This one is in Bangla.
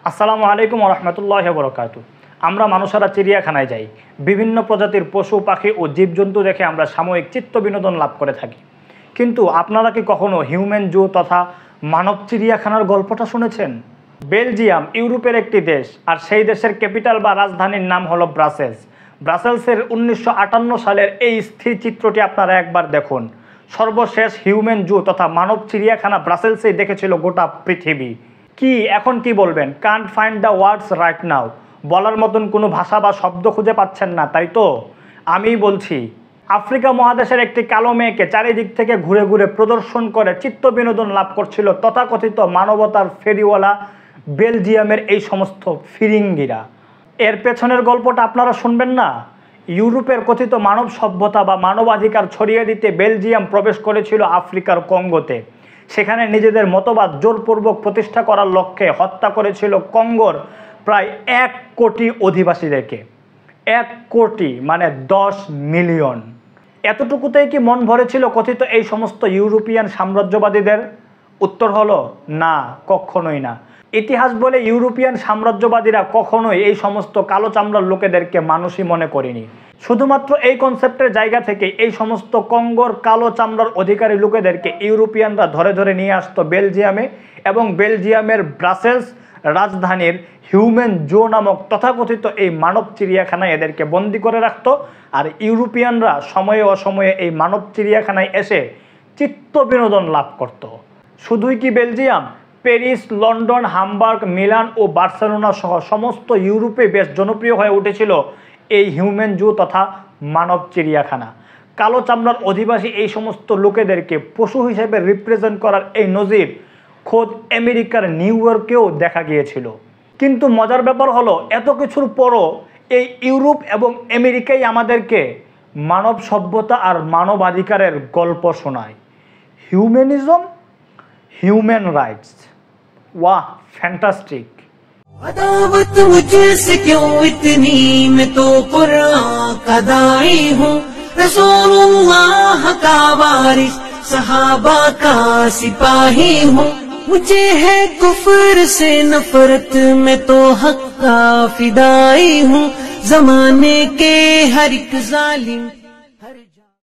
আসসালামু আলাইকুম ওয়া রাহমাতুল্লাহি ওয়া বারাকাতুহু। আমরা মানুষেরা চিড়িয়াখানায় যাই, বিভিন্ন প্রজাতির পশু পাখি ও জীবজন্তু দেখে আমরা সাময়িক চিত্ত বিনোদন লাভ করে থাকি। কিন্তু আপনারা কি কখনো হিউম্যান জু তথা মানব চিড়িয়াখানার গল্পটা শুনেছেন? বেলজিয়াম ইউরোপের একটি দেশ, আর সেই দেশের ক্যাপিটাল বা রাজধানীর নাম হলো ব্রাসেলস। ব্রাসেলসের 1958 সালের এই স্থির চিত্রটি আপনারা একবার দেখুন। সর্বশেষ হিউম্যান জু তথা মানব চিড়িয়াখানা ব্রাসেলসেই দেখেছিল গোটা পৃথিবী। কি এখন কি বলবেন? Kant find the words right now. বলার মতন কোনো ভাষা বা শব্দ খুঁজে পাচ্ছেন না, তাই তো? আমিই বলছি। আফ্রিকা মহাদেশের একটি কালো মেয়েকে চারিদিক থেকে ঘুরে ঘুরে প্রদর্শন করে চিত্ত বিনোদন লাভ করছিল তথাকথিত মানবতার ফেরিওয়ালা বেলজিয়ামের এই সমস্ত ফিরিঙ্গিরা। এর পেছনের গল্পটা আপনারা শুনবেন না? ইউরোপের কথিত মানব সভ্যতা বা মানবাধিকার ছড়িয়ে দিতে বেলজিয়াম প্রবেশ করেছিল আফ্রিকার কঙ্গোতে। সেখানে নিজেদের মতবাদ জোরপূর্বক প্রতিষ্ঠা করার লক্ষ্যে হত্যা করেছিল কঙ্গোর প্রায় 1 কোটি অধিবাসীদেরকে। 1 কোটি মানে 10 মিলিয়ন। এতটুকুতেই কি মন ভরেছিল কথিত এই সমস্ত ইউরোপিয়ান সাম্রাজ্যবাদীদের? উত্তর হলো না, কখনোই না। ইতিহাস বলে ইউরোপিয়ান সাম্রাজ্যবাদীরা কখনোই এই সমস্ত কালো চামড়ার লোকেদেরকে মানুষই মনে করেনি। শুধুমাত্র এই কনসেপ্টের জায়গা থেকে এই সমস্ত কঙ্গোর কালো চামড়ার অধিকারী লোকেদেরকে ইউরোপিয়ানরা ধরে ধরে নিয়ে আসতো বেলজিয়ামে, এবং বেলজিয়ামের ব্রাসেলস রাজধানীর হিউম্যান জু নামক তথাকথিত এই মানব চিড়িয়াখানায় এদেরকে বন্দি করে রাখতো। আর ইউরোপিয়ানরা সময়ে অসময়ে এই মানব চিড়িয়াখানায় এসে চিত্ত বিনোদন লাভ করত। শুধুই কি বেলজিয়াম, প্যারিস, লন্ডন, হামবার্গ, মিলান ও বার্সেলোনা সহ সমস্ত ইউরোপে বেশ জনপ্রিয় হয়ে উঠেছিল এই হিউম্যান জু তথা মানব চিড়িয়াখানা। কালো চামড়ার অধিবাসী এই সমস্ত লোকেদেরকে পশু হিসেবে রিপ্রেজেন্ট করার এই নজির খোদ আমেরিকার নিউ ইয়র্কেও দেখা গিয়েছিল। কিন্তু মজার ব্যাপার হলো, এত কিছুর পরও এই ইউরোপ এবং আমেরিকাই আমাদেরকে মানব সভ্যতা আর মানবাধিকারের গল্প শোনায়। হিউম্যানিজম, হিউম্যান রাইটস, वाह फैंटास्टिक। अदावत मुझसे क्यों इतनी, मैं तो कुरान का दाई हूँ, रसूलुल्लाह का वारिस, सहाबा का सिपाही हूँ। मुझे है कुफर से नफरत, मैं तो हक का फिदाई हूँ। जमाने के हर एक जालिम